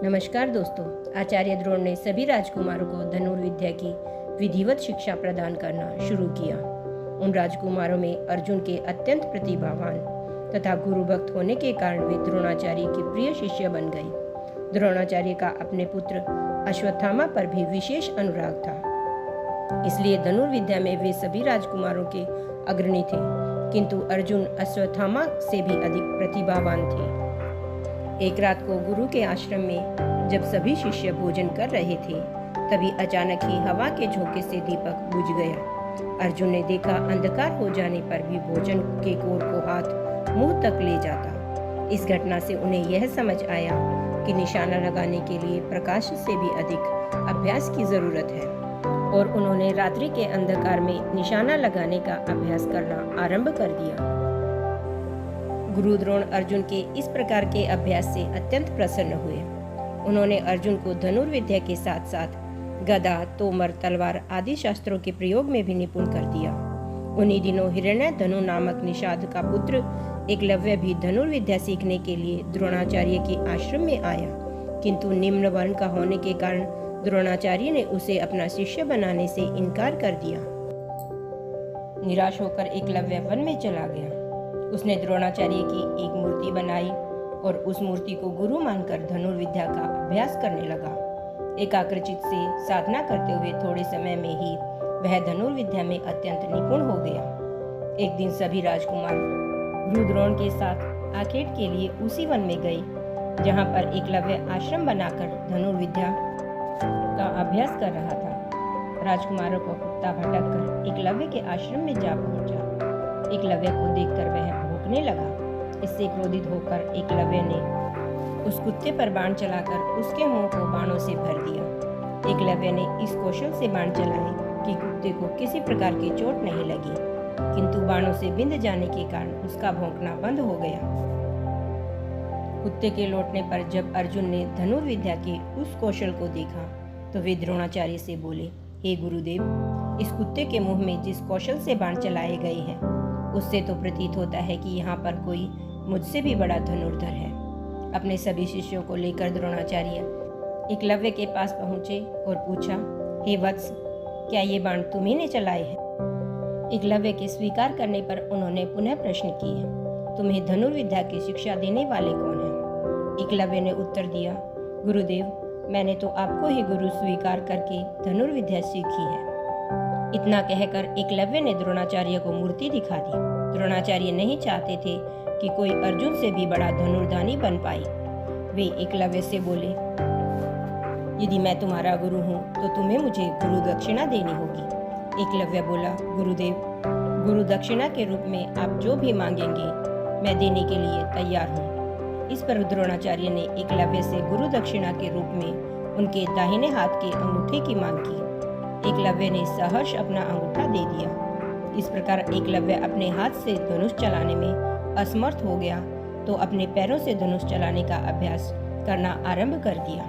नमस्कार दोस्तों। आचार्य द्रोण ने सभी राजकुमारों को धनुर्विद्या की विधिवत शिक्षा प्रदान करना शुरू किया। उन राजकुमारों में अर्जुन के अत्यंत प्रतिभावान तथा गुरुभक्त होने के कारण वे द्रोणाचार्य के प्रिय शिष्य बन गए। द्रोणाचार्य का अपने पुत्र अश्वत्थामा पर भी विशेष अनुराग था, इसलिए धनुर्विद्या में वे सभी राजकुमारों के अग्रणी थे, किंतु अर्जुन अश्वत्थामा से भी अधिक प्रतिभावान थे। एक रात को गुरु के आश्रम में जब सभी शिष्य भोजन कर रहे थे, तभी अचानक ही हवा के झोंके से दीपक बुझ गया। अर्जुन ने देखा, अंधकार हो जाने पर भी भोजन के कोर को हाथ मुंह तक ले जाता। इस घटना से उन्हें यह समझ आया कि निशाना लगाने के लिए प्रकाश से भी अधिक अभ्यास की जरूरत है, और उन्होंने रात्रि के अंधकार में निशाना लगाने का अभ्यास करना आरंभ कर दिया। गुरु द्रोण अर्जुन के इस प्रकार के अभ्यास से अत्यंत प्रसन्न हुए। उन्होंने अर्जुन को धनुर्विद्या के साथ साथ गदा, तोमर, तलवार आदि शास्त्रों के प्रयोग में भी निपुण कर दिया। उन्हीं दिनों हिरण्यधनु नामक निषाद का पुत्र एकलव्य भी धनुर्विद्या सीखने के लिए द्रोणाचार्य के आश्रम में आया, किंतु निम्न वर्ण का होने के कारण द्रोणाचार्य ने उसे अपना शिष्य बनाने से इनकार कर दिया। निराश होकर एकलव्य वन में चला गया। उसने द्रोणाचार्य की एक मूर्ति बनाई और उस मूर्ति को गुरु मानकर धनुर्विद्या का अभ्यास करने लगा। एकाग्रचित से साधना करते हुए थोड़े समय में ही वह धनुर्विद्या में अत्यंत निपुण हो गया। एक दिन सभी राजकुमार गुरु द्रोण के साथ आखेट के लिए उसी वन में गए जहाँ पर एकलव्य आश्रम बनाकर धनुर्विद्या का अभ्यास कर रहा था। राजकुमारों को कुत्ता भटक कर एकलव्य के आश्रम में जा पहुंचा। एकलव्य को देखकर वह भौंकने लगा। इससे क्रोधित होकर एकलव्य ने उस कुत्ते पर बाण चलाकर उसके मुंह को बाणों से भर दिया। एकलव्य ने इस कौशल से बाण चलाए कि कुत्ते को किसी प्रकार की चोट नहीं लगी, किंतु बाणों से बिंध जाने के कारण उसका भौंकना बंद हो गया। कुत्ते के लौटने पर जब अर्जुन ने धनुर्विद्या के उस कौशल को देखा तो वे द्रोणाचार्य से बोले, हे गुरुदेव, इस कुत्ते के मुंह में जिस कौशल से बाण चलाए गए हैं उससे तो प्रतीत होता है कि यहाँ पर कोई मुझसे भी बड़ा धनुर्धर है। अपने सभी शिष्यों को लेकर द्रोणाचार्य एकलव्य के पास पहुंचे और पूछा, हे वत्स, क्या ये बाण तुम्ही ने चलाए हैं? एकलव्य के स्वीकार करने पर उन्होंने पुनः प्रश्न किए, तुम्हें धनुर्विद्या की शिक्षा देने वाले कौन हैं? एकलव्य ने उत्तर दिया, गुरुदेव, मैंने तो आपको ही गुरु स्वीकार करके धनुर्विद्या सीखी है। इतना कहकर एकलव्य ने द्रोणाचार्य को मूर्ति दिखा दी। द्रोणाचार्य नहीं चाहते थे कि कोई अर्जुन से भी बड़ा धनुर्धानी बन पाए। वे एकलव्य से बोले, यदि मैं तुम्हारा गुरु हूँ तो तुम्हें मुझे गुरु दक्षिणा देनी होगी। एकलव्य बोला, गुरुदेव, गुरु दक्षिणा के रूप में आप जो भी मांगेंगे मैं देने के लिए तैयार हूँ। इस पर द्रोणाचार्य ने एकलव्य से गुरु दक्षिणा के रूप में उनके दाहिने हाथ के अंगूठे की मांग की। एकलव्य ने सहर्ष अपना अंगूठा दे दिया। इस प्रकार एकलव्य अपने हाथ से धनुष चलाने में असमर्थ हो गया तो अपने पैरों से धनुष चलाने का अभ्यास करना आरंभ कर दिया।